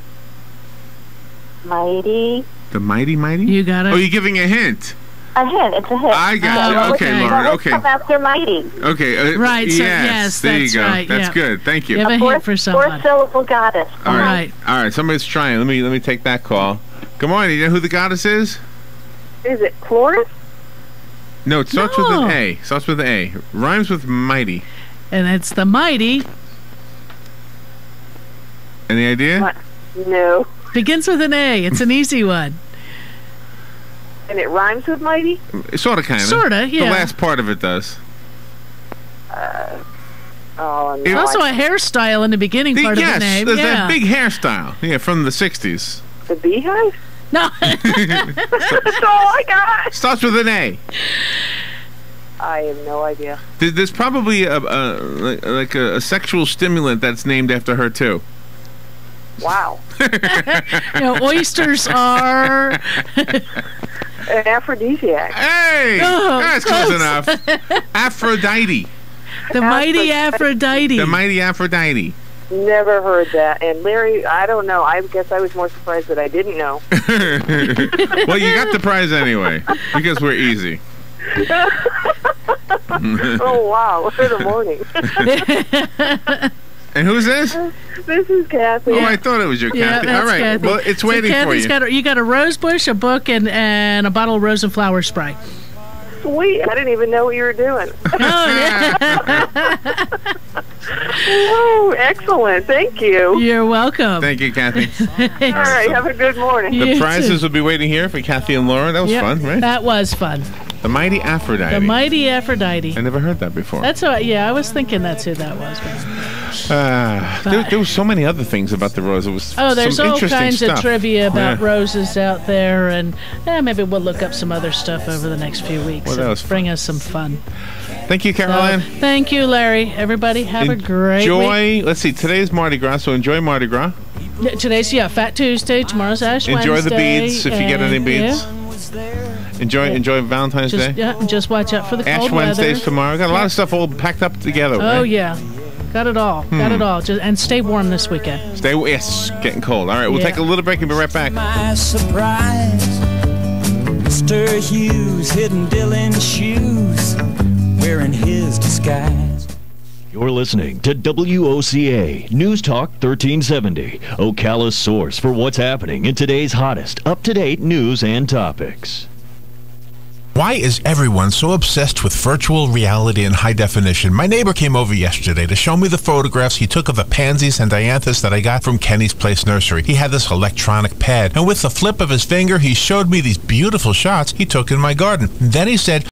The Mighty? You got it. Oh, you're giving a hint. A hint. It's a hint. I got you. Okay, Lauren. Okay. After Mighty. Okay. Right. So yes, there that's you go. right. That's good. Thank you. Give a hint for somebody. 4-syllable goddess. All right. All right. Somebody's trying. Let me take that call. Good morning. You know who the goddess is? Is it Chloris? No, it starts with an A. Starts with an A. Rhymes with mighty. And it's the Mighty. Any idea? What? No. Begins with an A. It's an easy one. And it rhymes with mighty? Sort of, kind of. Sort of, yeah. The last part of it does. No. There's also a hairstyle in the beginning part of the name. Yes, there's that big hairstyle. Yeah, from the 60s. The Beehive? No. That's all I got. Starts with an A. I have no idea. There's probably a sexual stimulant that's named after her, too. Wow. Oysters are an aphrodisiac. Hey, that's close enough. Aphrodite. The Mighty Aphrodite. The Mighty Aphrodite. Never heard that. And Larry, I don't know. I guess I was more surprised that I didn't know. Well, you got the prize anyway because we're easy. Oh wow! For the morning. And who's this? This is Kathy. Oh, I thought it was your Kathy. All right. Kathy. Well, it's waiting for you. You got a rose bush, a book, and a bottle of rose and flower spray. Sweet. I didn't even know what you were doing. Oh, yeah. Oh, excellent. Thank you. You're welcome. Thank you, Kathy. All right. Have a good morning. The prizes will be waiting here for Kathy and Laura. That was fun, right? That was fun. The Mighty Aphrodite. The Mighty Aphrodite. I never heard that before. That's what. Yeah, I was thinking that's who that was. There were so many other things about the rose. It was there's some all interesting kinds stuff. of trivia about roses out there, and maybe we'll look up some other stuff over the next few weeks. Well, that was bring us some fun. Thank you, Caroline. Thank you, Larry. Everybody, have a great week. Let's see. Today's Mardi Gras, so enjoy Mardi Gras. Today's Fat Tuesday. Tomorrow's Ash Wednesday. Enjoy the beads if you get any beads. Enjoy Valentine's Day. Yeah, just watch out for the cold weather. Ash Wednesday's tomorrow. Got a lot of stuff all packed up together. Oh right? yeah, got it all. Got it all. And stay warm this weekend. Yes, getting cold. All right, we'll take a little break and be right back. My surprise, Mr. Hughes hidden Dylan's shoes, wearing his disguise. You're listening to WOCA News Talk 1370, Ocala's source for what's happening in today's hottest, up-to-date news and topics. Why is everyone so obsessed with virtual reality and high definition? My neighbor came over yesterday to show me the photographs he took of the pansies and dianthus that I got from Kenny's Place Nursery. He had this electronic pad, and with the flip of his finger, he showed me these beautiful shots he took in my garden. And then he said,